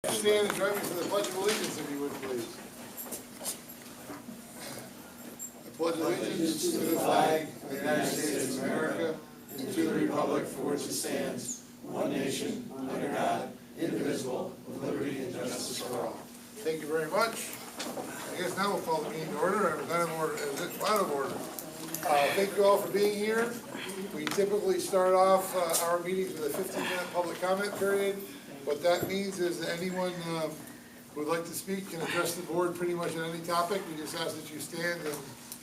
Stand and join me for the Pledge of Allegiance, if you would, please. I pledge allegiance to the flag of the United States of America and to the republic for which it stands, one nation, under God, indivisible, with liberty and justice for all. Thank you very much. I guess now we'll call the meeting to order. I was out of order. Thank you all for being here. We typically start off our meetings with a 15-minute public comment period. What that means is that anyone who would like to speak can address the board pretty much on any topic. We just ask that you stand and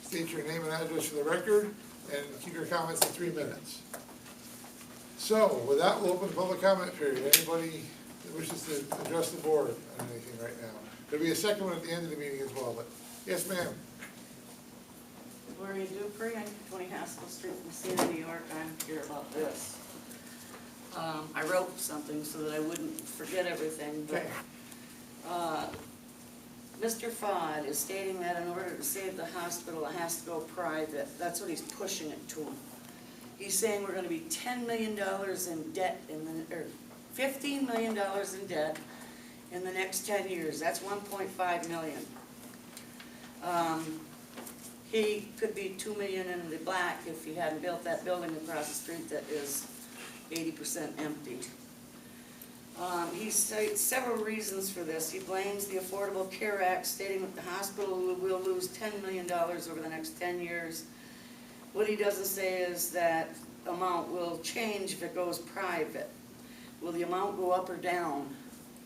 state your name and address for the record and keep your comments to 3 minutes. So with that, we'll open the public comment period. Anybody that wishes to address the board on anything right now? There'll be a second one at the end of the meeting as well, but yes, ma'am. Gloria Dupree, I'm 20 Haskell Street, Massena, New York. I'm here about this. I wrote something so that I wouldn't forget everything, but Mr. Fodd is stating that in order to save the hospital, it has to go private. That's what he's pushing it to. He's saying we're going to be $10 million in debt, or $15 million in debt in the next 10 years. That's $1.5 million. He could be $2 million in the black if he hadn't built that building across the street that is 80% empty. He cites several reasons for this. He blames the Affordable Care Act, stating that the hospital will lose $10 million over the next 10 years. What he doesn't say is that amount will change if it goes private. Will the amount go up or down,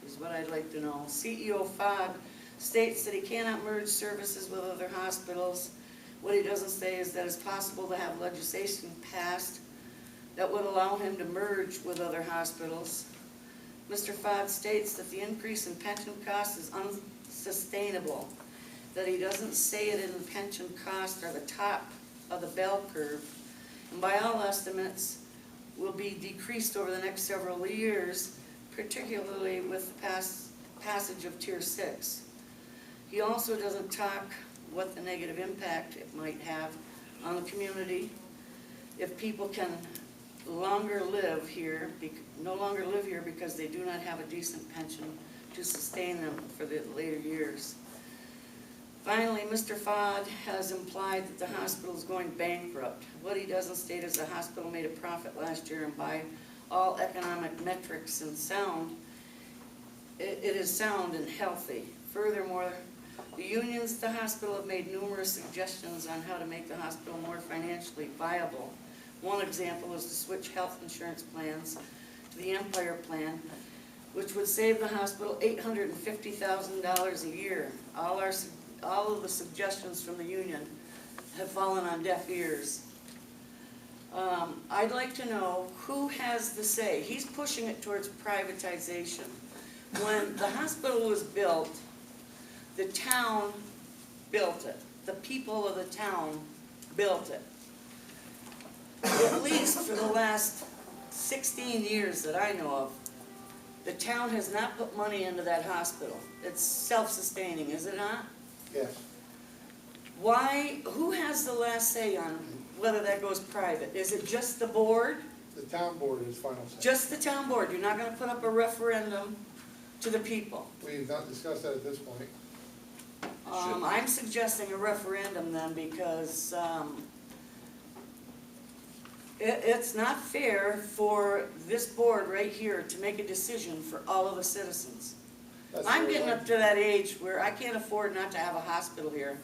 is what I'd like to know. CEO Fodd states that he cannot merge services with other hospitals. What he doesn't say is that it's possible to have legislation passed that would allow him to merge with other hospitals. Mr. Fodd states that the increase in pension costs is unsustainable, that he doesn't say it in the pension costs are the top of the bell curve, and by all estimates will be decreased over the next several years, particularly with the passage of Tier 6. He also doesn't talk what the negative impact it might have on the community if people can no longer live here because they do not have a decent pension to sustain them for the later years. Finally, Mr. Fodd has implied that the hospital is going bankrupt. What he doesn't state is the hospital made a profit last year, and by all economic metrics and sound, it is sound and healthy. Furthermore, the unions at the hospital have made numerous suggestions on how to make the hospital more financially viable. One example is to switch health insurance plans to the Empire plan, which would save the hospital $850,000 a year. All of the suggestions from the union have fallen on deaf ears. I'd like to know who has the say. He's pushing it towards privatization. When the hospital was built, the town built it. The people of the town built it. At least for the last 16 years that I know of, the town has not put money into that hospital. It's self-sustaining, is it not? Yes. Why? Who has the last say on whether that goes private? Is it just the board? The town board is final say. Just the town board? You're not going to put up a referendum to the people? We have not discussed that at this point. I'm suggesting a referendum then because it's not fair for this board right here to make a decision for all of the citizens. I'm getting up to that age where I can't afford not to have a hospital here.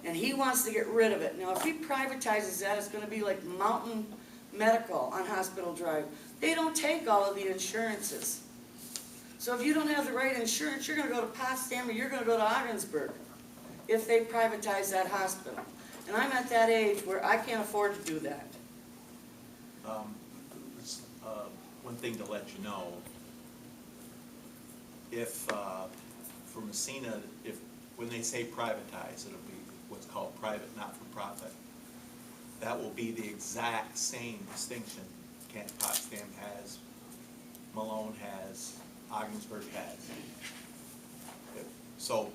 And he wants to get rid of it. Now, if he privatizes that, it's going to be like Mountain Medical on Hospital Drive. They don't take all of the insurances. So if you don't have the right insurance, you're going to go to Potsdam or you're going to go to Ogdensburg if they privatize that hospital. And I'm at that age where I can't afford to do that. One thing to let you know, if for Massena, when they say privatize, it'll be what's called private not-for-profit. That will be the exact same distinction Kent Potsdam has, Malone has, Ogdensburg has. So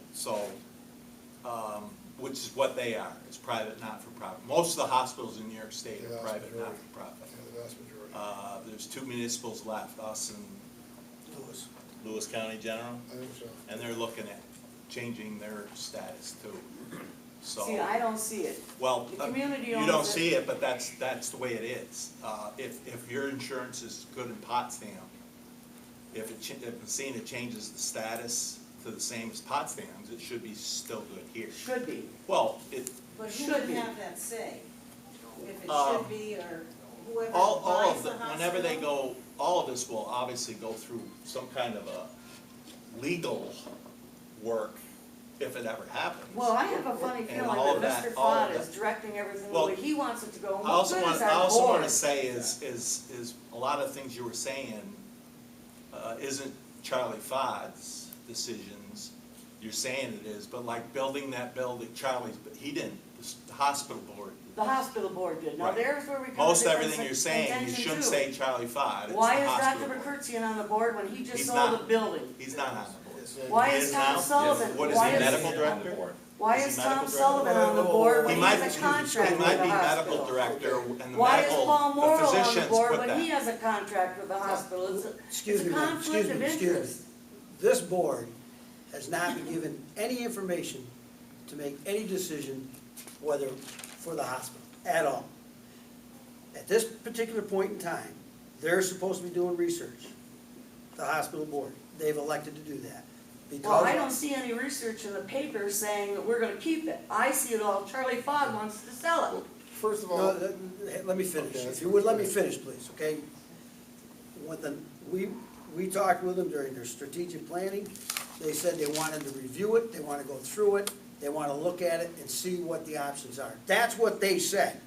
which is what they are, is private not-for-profit. Most of the hospitals in New York State are private not-for-profit. Yeah, the vast majority. There's 2 municipals left, us and Lewis County General, I think so. and they're looking at changing their status too. So, See, I don't see it. well, The community you owns don't it. see it, but that's the way it is. If your insurance is good in Potsdam, if Massena changes the status to the same as Potsdam's, it should be still good here. Should be. Well, it, But who Should would be. have that say? If it Um, should be, or whoever all buys of the the, hospital? whenever they go, all of this will obviously go through some kind of a legal work if it ever happens. Well, I have a funny And feeling all of that that- Mr. all of Fudd is that. directing everything the Well, way he wants it to go. And I also what want, good is I our also want board? to say is a lot of things you were saying, isn't Charlie Fodd's decisions. You're saying it is, but like building that building, Charlie's, but he didn't, the hospital board. The hospital board did. Now, Right. there's where we come to Most different everything you're saying, you intention, shouldn't too. say Charlie Fodd, it's the Why is hospital Dr. board. McCurtsey on the board when he just He's sold not. a building? He's not on the board. Why He is is Tom now? Sullivan? What is Why he, is- medical director? Why Is is he Tom medical Sullivan on the board when He he might, has a contract he with might the be medical hospital? director and the Why is medical, Paul the Morrow on the physicians board put when he that. has a contract with the hospital? It's Excuse a me, ma'am. conflict of Excuse me. interest. This board has not been given any information to make any decision whether for the hospital, at all. At this particular point in time, they're supposed to be doing research, the hospital board. They've elected to do that. Well, I Because don't see any research in the paper saying that we're gonna keep it. I see it all, Charlie Fodd wants to sell it. First of No, all, let me finish. Okay. If you would, let me finish, please, okay? We talked with them during their strategic planning. They said they wanted to review it, they want to go through it, they want to look at it and see what the options are. That's what they said.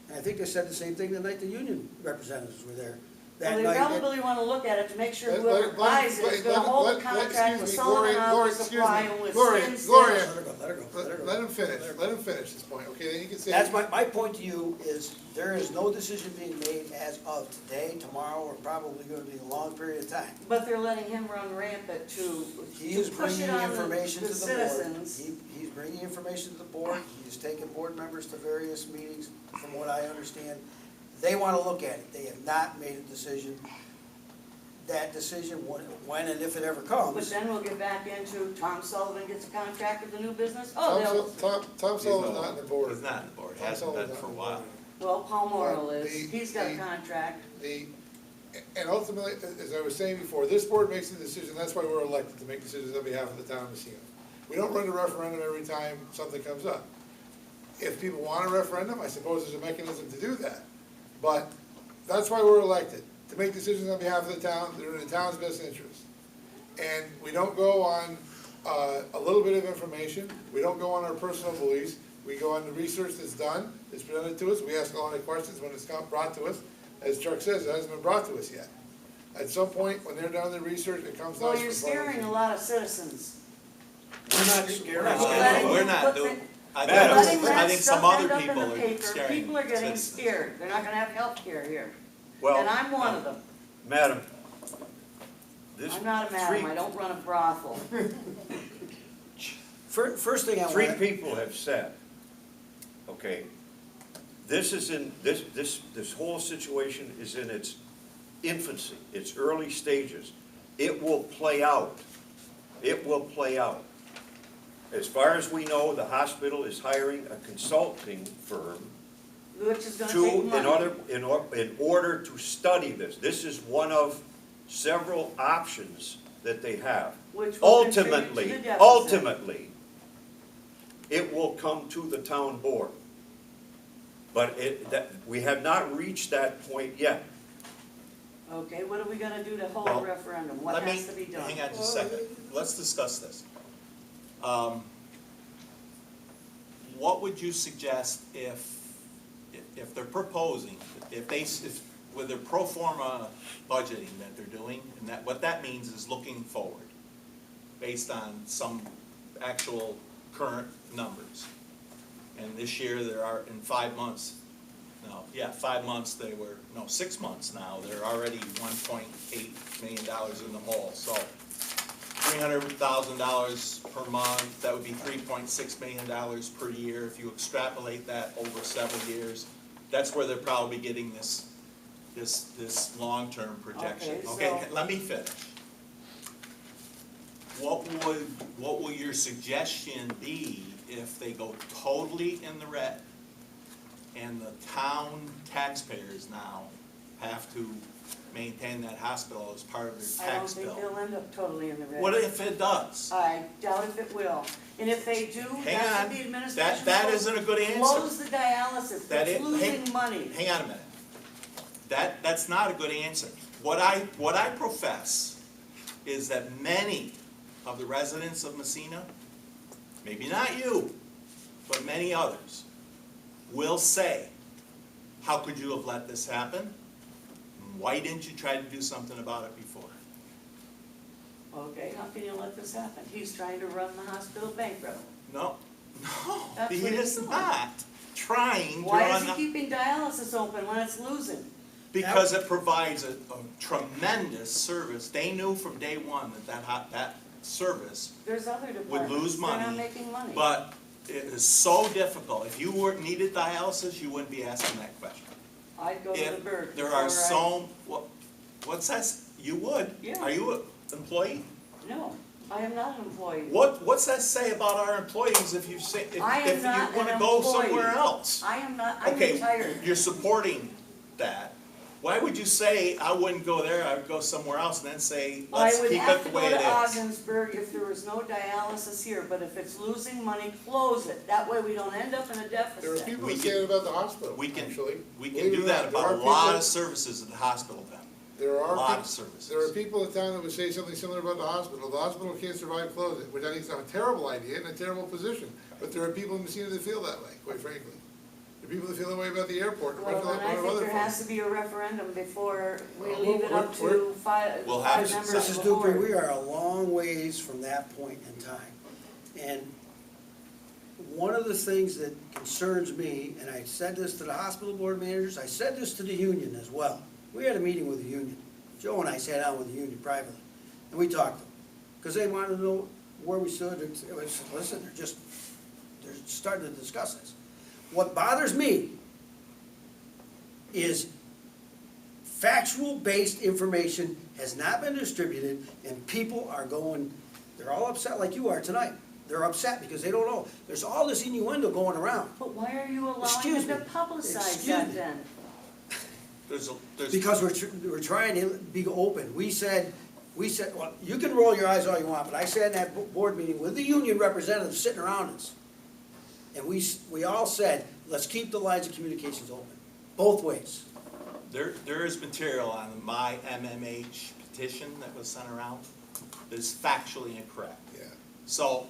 And I think they said the same thing the night the union representatives were there. Well, That they night, probably wanna look at it to make sure Let- whoever let- buys it is let- gonna let- hold the let- contract with excuse me, Sullivan Gloria, Outfit excuse Supply me. and with Gloria, Skin Gloria. Stitch. let her go, let her go, let her go. let him finish, let him finish this point, okay, then you can say. That's my point to you is there is no decision being made as of today, tomorrow, or probably going to be a long period of time. But they're letting him run rampant He to is push bringing it on information the to the board. citizens. He's bringing information to the board, he's taken board members to various meetings, from what I understand. They want to look at it, they have not made a decision. That decision, when and if it ever But comes, then we'll get back into Tom Sullivan gets a contract with the new business. Tom Oh, they'll, Sullivan's not on the board. He's not on the board, Tom hasn't been Sullivan's for a not on the while. board. well, Paul Morrow Well, is. He's got a the- contract. And ultimately, as I was saying before, this board makes the decision, that's why we're elected, to make decisions on behalf of the town of Massena. We don't run a referendum every time something comes up. If people want a referendum, I suppose there's a mechanism to do that. But that's why we're elected, to make decisions on behalf of the town, that are in the town's best interest. And we don't go on a little bit of information, we don't go on our personal beliefs, we go on the research that's done, that's presented to us, we ask a lot of questions when it's brought to us. As Chuck says, it hasn't been brought to us yet. At some point, when they're done the research, it comes to us. Well, you're for scaring a publication. lot of citizens. we're not scared. We're not Put doing, I Letting think, that I think some stuff other end up in people the are paper. scaring People are getting citizens. scared. They're not gonna have health care here. Well, And I'm one of them. Madam, this. I'm not a madam. three- I don't run a brothel. First thing I Three want, people have said, okay, this is in, this whole situation is in its infancy, its early stages. It will play out. It will play out. As far as we know, the hospital is hiring a consulting firm Which is gonna to, take money. in order to study this. This is one of several options that they have. Which will contribute to Ultimately, the deficit. ultimately, it will come to the town board. But we have not reached that point yet. Okay, what are we gonna do to hold a Well, referendum? What let me, has to be done? hang on just a second, let's discuss this. What would you suggest if they're proposing, if with their pro forma budgeting that they're doing, and that, what that means is looking forward, based on some actual current numbers. And this year, there are, in 5 months, 5 months, 6 months now, they're already $1.8 million in the hole, so $300,000 per month, that would be $3.6 million per year. If you extrapolate that over several years, that's where they're probably getting this long-term projection. Okay, Okay, so- let me finish. what will your suggestion be if they go totally in the red? And the town taxpayers now have to maintain that hospital as part of their I don't tax think bill? they'll end up totally in the red. What if it does? I doubt if it will. And if they do, Hang that's on, what the administration. that supposed isn't a good to answer. Close the dialysis, That it's it- losing money. Hang on a minute. That's not a good answer. What I profess is that many of the residents of Massena, maybe not you, but many others, will say, how could you have let this happen? Why didn't you try to do something about it before? Okay, how can you let this happen? He's trying to run the hospital bankrupt. No, That's he what he's is doing. not trying to Why run is he keeping dialysis open when it's losing? because it provides a tremendous service. They knew from day one that service There's other would departments, lose they're not money, making money. but it is so difficult. If you needed dialysis, you wouldn't be asking that question. I'd go to the If Berg. there before are what's that? You would? Yeah. Are you an employee? No, I am not an employee. What's that say about our employees if you say, I am if not you want to an go employee. somewhere else? I am not, I'm Okay, retired. you're supporting that. Why would you say, I wouldn't go there, I would go somewhere else, and then say, let's I would keep have it to the way go it to is? Ogdensburg if there was no dialysis here, but if it's losing money, close it. That way we don't end up in a There are deficit. people We who can- say that about the hospital, We can, actually. we Believe can it do or that not, there about are a lot people- of services at the hospital, Ben. There A are lot peop- of services. There are people in town that would say something similar about the hospital. The hospital can't survive, close it, which I think is a terrible idea and a terrible position. But there are people in Messina that feel that way, quite frankly. There are people that feel that way about the airport, or Well, about then I other think there things. has to be a referendum before we Well, leave it up we're- to five We'll have to- members Mrs. of the board. Dupree, we are a long ways from that point in time. And one of the things that concerns me, and I said this to the hospital board managers, I said this to the union as well. We had a meeting with the union. Joe and I sat down with the union privately, and we talked to them. Because they wanted to know where we stood. It was, listen, they're starting to discuss this. What bothers me is factual-based information has not been distributed, and people are going, they're all upset like you are tonight. They're upset because they don't know. There's all this innuendo going around. But why are you allowing Excuse them me. to publicize Excuse that me. then? There's, Because we're trying to be open. We said, well, you can roll your eyes all you want, but I sat in that board meeting with the union representatives sitting around us. And we all said, let's keep the lines of communications open, both ways. there is material on the My MMH petition that was sent around that is factually incorrect. Yeah. So,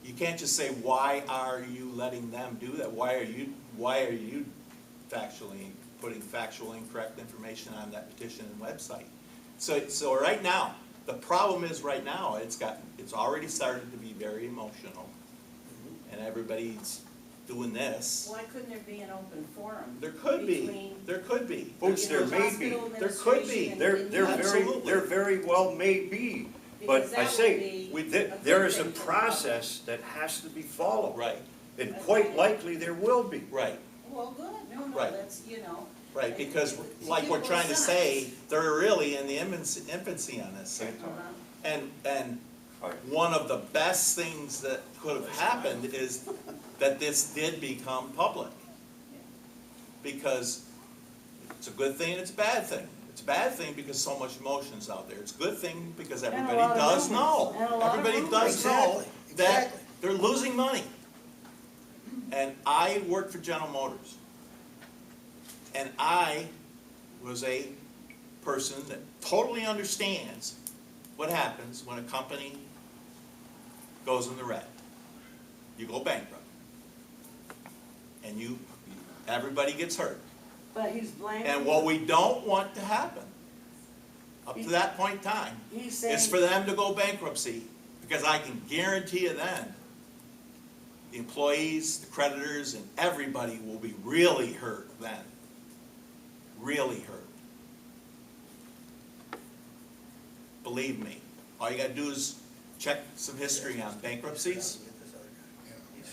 you can't just say, why are you letting them do that? Why are you putting factual incorrect information on that petition and website? So right now, the problem is right now, it's already started to be very emotional, and everybody's doing this. Why couldn't there be an open forum? There could be, between, there could be. Folks, you know, there may be. hospital There could be. administration and There union? Absolutely. very well may be. Because But I that say, would be there a there good is a thing for the process that has to be followed. Right, And quite likely there will be. right, Well, good, no, Right. that's, you know. right, because to like give we're both trying to say, sides. they're really in the infancy on this thing. Uh-huh. And Right. one of the best things that could have happened is that this did become public. Because it's a good thing and it's a bad thing. It's a bad thing because so much emotion's out there. It's a good thing because And a everybody lot of does rumors. know. And a lot of Everybody does know Exactly, that exactly. they're losing money. And I worked for General Motors. And I was a person that totally understands what happens when a company goes in the red. You go bankrupt. And everybody gets hurt. But he's blaming. And what we don't want to happen, up to that point in time, He's saying. is for them to go bankruptcy, because I can guarantee you then, the employees, the creditors, and everybody will be really hurt then. Really hurt. Believe me, all you gotta do is check some history on bankruptcies,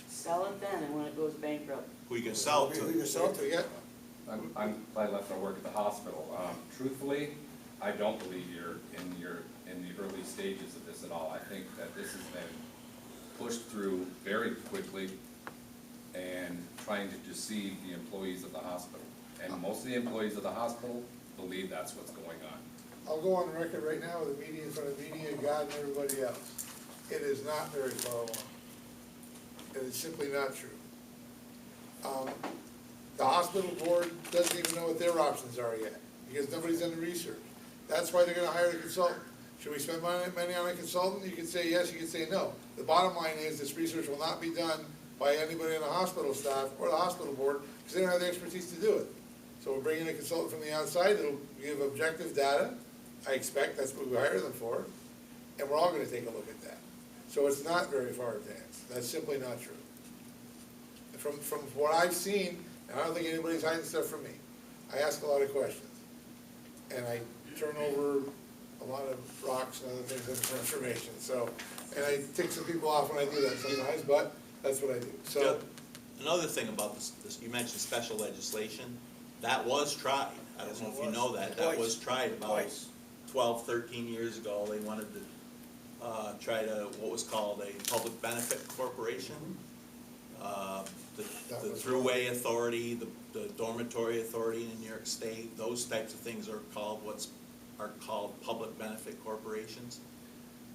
Sell it then, and when it goes bankrupt. who you gonna sell it Who you to. gonna sell it to? We got, I'm glad left my work at the hospital. Truthfully, I don't believe you're in the early stages of this at all. I think that this has been pushed through very quickly and trying to deceive the employees of the hospital. And most of the employees of the hospital believe that's what's going on. I'll go on record right now with the media, in front of the media, God and everybody else. It is not very far along. It is simply not true. The hospital board doesn't even know what their options are yet, because nobody's done the research. That's why they're gonna hire a consultant. Should we spend money on a consultant? You can say yes, you can say no. The bottom line is, this research will not be done by anybody in the hospital staff or the hospital board, because they don't have the expertise to do it. So we're bringing a consultant from the outside that'll give objective data. I expect that's what we hire them for, and we're all gonna take a look at that. So it's not very far advanced. That's simply not true. From what I've seen, and I don't think anybody's hiding stuff from me, I ask a lot of questions. And I turn over a lot of rocks and other things for information, so, and I take some people off when I do that sometimes, but that's what I do, so. Another thing about this, you mentioned special legislation, that was tried. I don't know if you know that, that was tried about 12, 13 years ago. They wanted to try to, what was called a public benefit corporation. The Thruway Authority, the Dormitory Authority in New York State, those types of things are called public benefit corporations.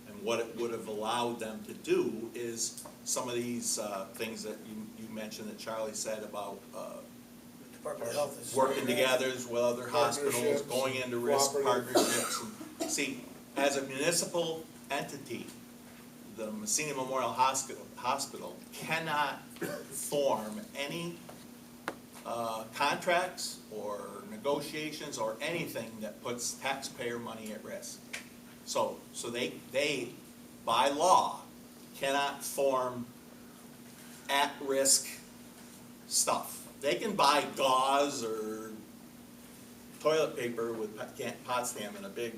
And what it would have allowed them to do is some of these things that you mentioned, that Charlie said about Department of Health is. working together with other hospitals, Partnerships, going into risk cooperative. partnerships. And see, as a municipal entity, the Massena Memorial Hospital cannot form any contracts or negotiations or anything that puts taxpayer money at risk. So they, by law, cannot form at-risk stuff. They can buy gauze or toilet paper with Potsdam in a big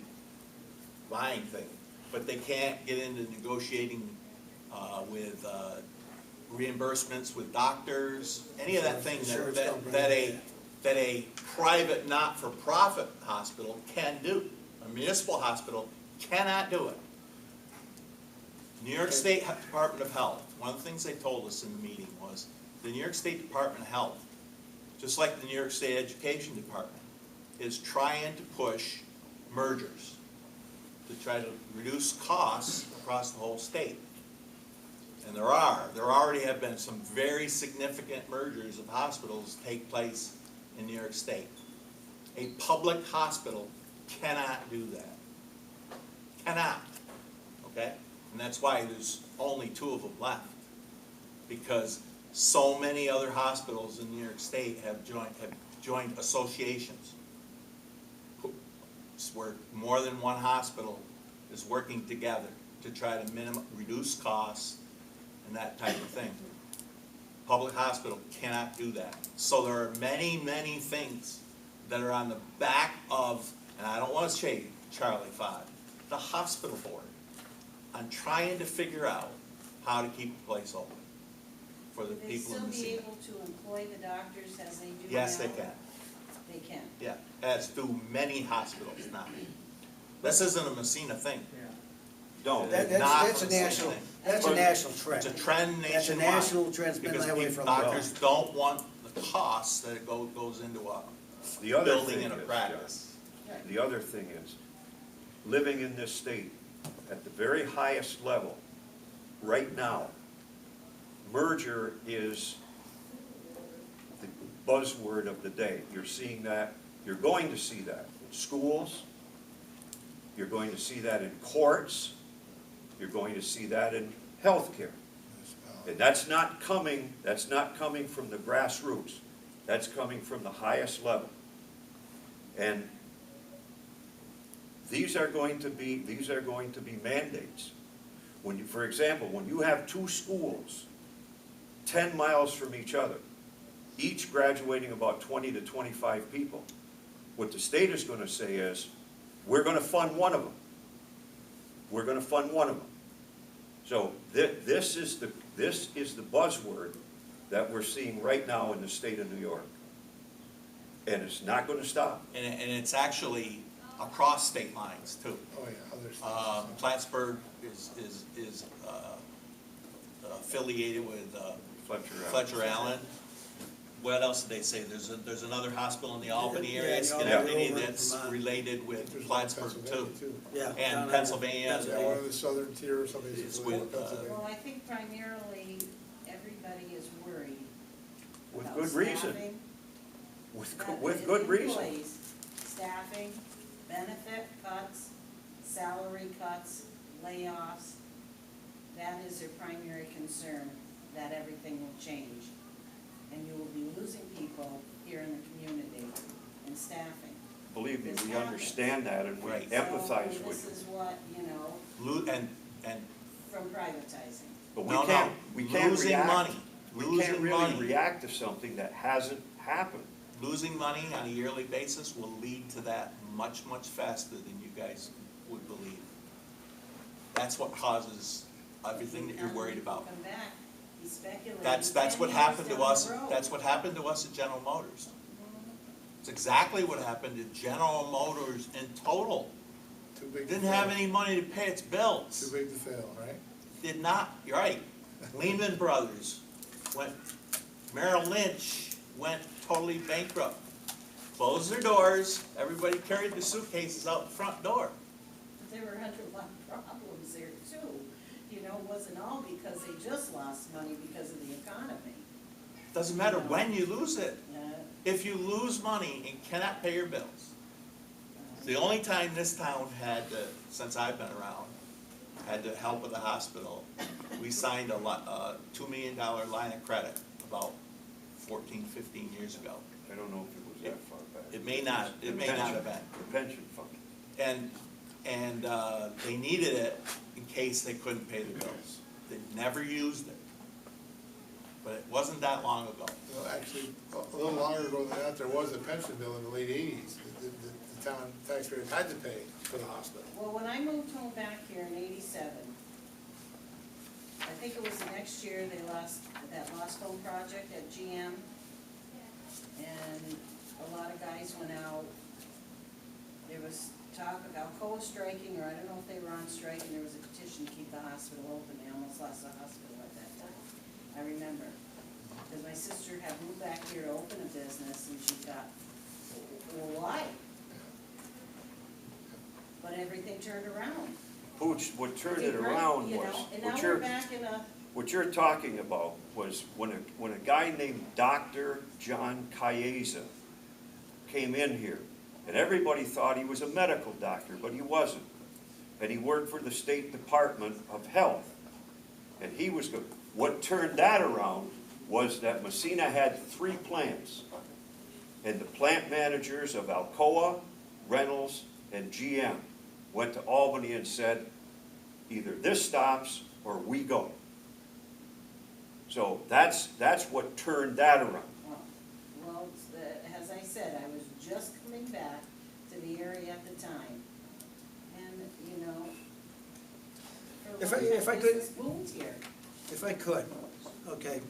buying thing, but they can't get into negotiating with reimbursements with doctors, any of that thing that a private not-for-profit hospital can do. A municipal hospital cannot do it. New York State Department of Health, one of the things they told us in the meeting was, the New York State Department of Health, just like the New York State Education Department, is trying to push mergers to try to reduce costs across the whole state. And there already have been some very significant mergers of hospitals take place in New York State. A public hospital cannot do that. Cannot, okay? And that's why there's only 2 of them left. Because so many other hospitals in New York State have joined associations where more than one hospital is working together to try to reduce costs and that type of thing. Public hospital cannot do that. So there are many, many things that are on the back of, and I don't want to say Charlie Fod, the hospital board, on trying to figure out how to keep the place open for the people in the They city. still be able to employ the doctors as they do now? Yes, they can. They can. Yeah, as do many hospitals now. This isn't a Massena thing. No, That- That's a Not the same national, thing. that's a national trend. It's a trend That's a nationwide. national trend, it's been that way Because for a doctors don't want the costs that it goes into a the other building thing and a is, practice. Right. the other thing is, living in this state, at the very highest level, right now, merger is the buzzword of the day. You're seeing that, you're going to see that in schools, you're going to see that in courts, you're going to see that in healthcare. And that's not coming from the grassroots. That's coming from the highest level. And these are going to be mandates. When you, for example, when you have 2 schools 10 miles from each other, each graduating about 20 to 25 people, what the state is going to say is, we're going to fund one of them. We're going to fund one of them. So this is the buzzword that we're seeing right now in the state of New York. And it's not going to stop. And it's actually across state lines too. Oh, yeah, other stuff. Plattsburgh is affiliated with Fletcher Allen. What else did they say? There's another hospital in the Albany area, Yeah, Schenectady, over in that's Vermont. related with There's one in Plattsburgh Pennsylvania, too. Yeah. down And there. Pennsylvania. Yeah, one of the southern tier or something. It's with, Well, I think primarily, everybody is worried With about good reason. staffing, With good reason. employees, staffing, benefit cuts, salary cuts, layoffs. That is their primary concern, that everything will change. And you will be losing people here in the community and staffing. Believe me, This we happens. understand that and we Right. empathize So with this you. is what, you know, And from privatizing. But no, we can't losing react. money, We can't losing really money. react to something that hasn't happened. Losing money on a yearly basis will lead to that much, much faster than you guys would believe. That's what causes everything that you're worried about. Come back, he's speculating. That's 10 what years happened to down us, the road. that's what happened to us at General Motors. It's exactly what happened to General Motors in total. Too big to Didn't have fail. any money to pay its Too bills. big to fail, right? Did not, you're right. Lehman Brothers went, Merrill Lynch went totally bankrupt. Closed their doors, everybody carried their suitcases out the front door. But there were underlying problems there too. You know, it wasn't all because they just lost money because of the economy. Doesn't matter when you lose it. Uh, If you lose money and cannot pay your bills. The only time this town had to, since I've been around, had to help with the hospital, we signed a $2 million line of credit about 14, 15 years ago. I don't know if it was that far back. It may not have been. The pension fund. And they needed it in case they couldn't pay the bills. They never used it. But it wasn't that long ago. Well, actually, a little longer ago than that, there was a pension bill in the late eighties. The town taxpayers had to pay for the hospital. Well, when I moved home back here in '87, I think it was the next year they lost, that lost home project at GM. And a lot of guys went out. There was talk of Alcoa striking, or I don't know if they were on strike, and there was a petition to keep the hospital open. They almost lost the hospital at that time. I remember, because my sister had moved back here to open a business, and she thought, well, why? But everything turned around. What turned Did it great, around you was, know, and now we're back in a, what you're talking about was when a guy named Dr. John Chiesa came in here, and everybody thought he was a medical doctor, but he wasn't. And he worked for the State Department of Health. And he was good. What turned that around was that Massena had 3 plants. And the plant managers of Alcoa, Reynolds, and GM went to Albany and said, either this stops or we go. So that's what turned that around. well, as I said, I was just coming back to the area at the time. And, you know, for a long If I time, could- business boomed here. If I could, okay.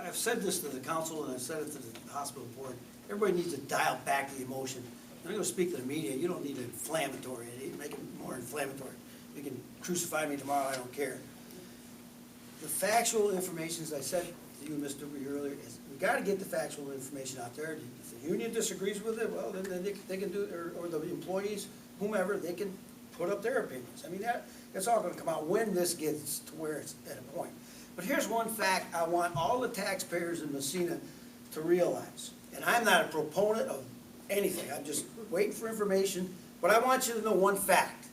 I've said this to the council and I've said it to the hospital board. Everybody needs to dial back the emotion. I'm gonna speak to the media, you don't need inflammatory, make it more inflammatory. You can crucify me tomorrow, I don't care. The factual information, as I said to you, Mr. Reed, earlier, is we gotta get the factual information out there. If the union disagrees with it, well, then they can do, or the employees, whomever, they can put up their opinions. I mean, that's all gonna come out when this gets to where it's at a point. But here's one fact I want all the taxpayers in Massena to realize, and I'm not a proponent of anything, I'm just waiting for information, but I want you to know one fact.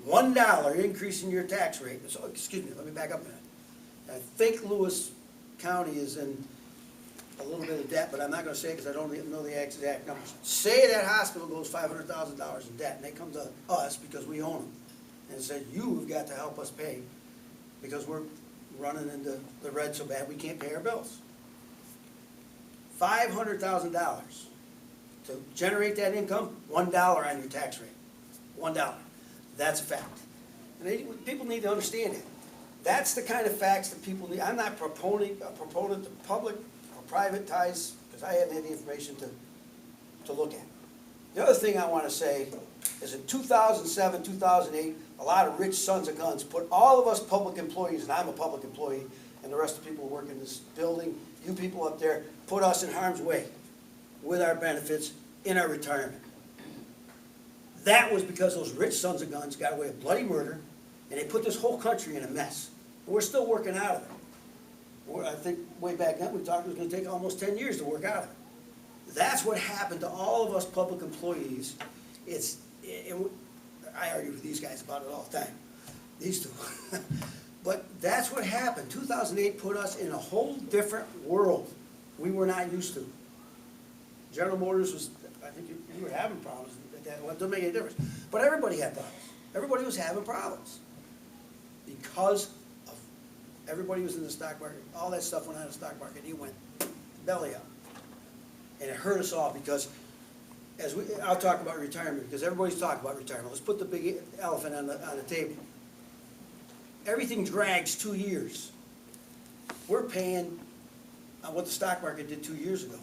$1 increase in your tax rate, so, excuse me, let me back up a minute. I think Lewis County is in a little bit of debt, but I'm not gonna say it because I don't know the exact numbers. Say that hospital goes $500,000 in debt, and they come to us because we own them, and said, you've got to help us pay, because we're running into the red so bad we can't pay our bills. $500,000 to generate that income, $1 on your tax rate, $1. That's a fact. And people need to understand that. That's the kind of facts that people need. I'm not a proponent to public or private ties, because I haven't had the information to look at. The other thing I wanna say is in 2007, 2008, a lot of rich sons of guns put all of us public employees, and I'm a public employee, and the rest of the people who work in this building, you people up there, put us in harm's way with our benefits in our retirement. That was because those rich sons of guns got away with bloody murder, and they put this whole country in a mess. And we're still working out of it. I think way back then, we talked it was gonna take almost 10 years to work out of it. That's what happened to all of us public employees. I argue with these guys about it all the time, these two. But that's what happened. 2008 put us in a whole different world we were not used to. General Motors was, I think you were having problems with that, well, it doesn't make any difference. But everybody had problems. Everybody was having problems. Because of, everybody was in the stock market, all that stuff went out of the stock market, it went belly up. And it hurt us all because, I'll talk about retirement, because everybody's talking about retirement. Let's put the big elephant on the table. Everything drags 2 years. We're paying on what the stock market did 2 years ago.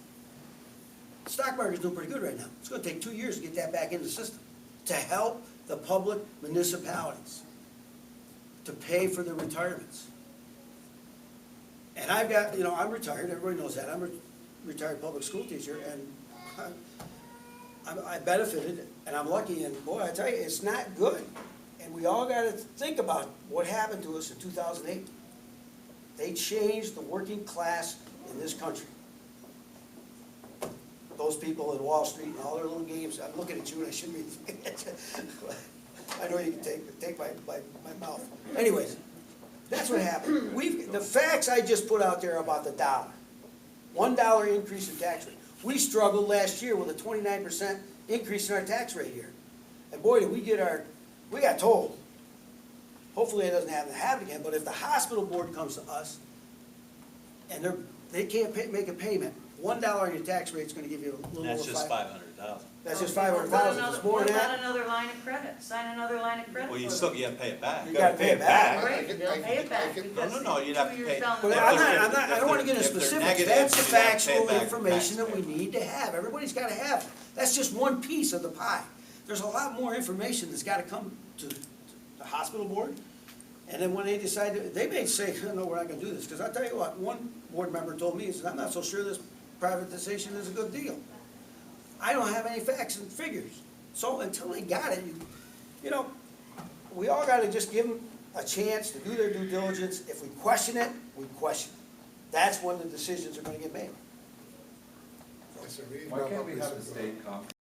The stock market's doing pretty good right now. It's gonna take 2 years to get that back in the system, to help the public municipalities, to pay for their retirements. And I've got, I'm retired, everybody knows that. I'm a retired public school teacher, and I benefited, and I'm lucky, and boy, I tell you, it's not good. And we all gotta think about what happened to us in 2008. They changed the working class in this country. Those people in Wall Street and all their little games, I'm looking at you and I shouldn't be, I know you can take my mouth. Anyways, that's what happened. The facts I just put out there about the dollar. $1 increase in tax rate. We struggled last year with a 29% increase in our tax rate here. And boy, did we got told, hopefully it doesn't happen again, but if the hospital board comes to us and they can't make a payment, $1 on your tax rate is gonna give you a little over That's just $500,000. 500,000. That's just $500,000, it's more What than about that. another line of credit? Sign another line of credit Well, you for still, them. you gotta pay it back. You gotta pay it back. Great, they'll pay it back I can- because No, you'd have to 2 pay- years down the But road. I don't wanna get into if they're specifics, negative, that's the you'd have to pay factual it back to information that we taxpayer. need to have, everybody's gotta have it. That's just one piece of the pie. There's a lot more information that's gotta come to the hospital board, and then when they decide, they may say, no, we're not gonna do this, because I'll tell you what, one board member told me, he said, I'm not so sure this privatization is a good deal. I don't have any facts and figures, so until they got it, we all gotta just give them a chance to do their due diligence. If we question it, we question it. That's when the decisions are gonna get made. Yes, sir. We need to Why wrap can't up we this have a as well. state conference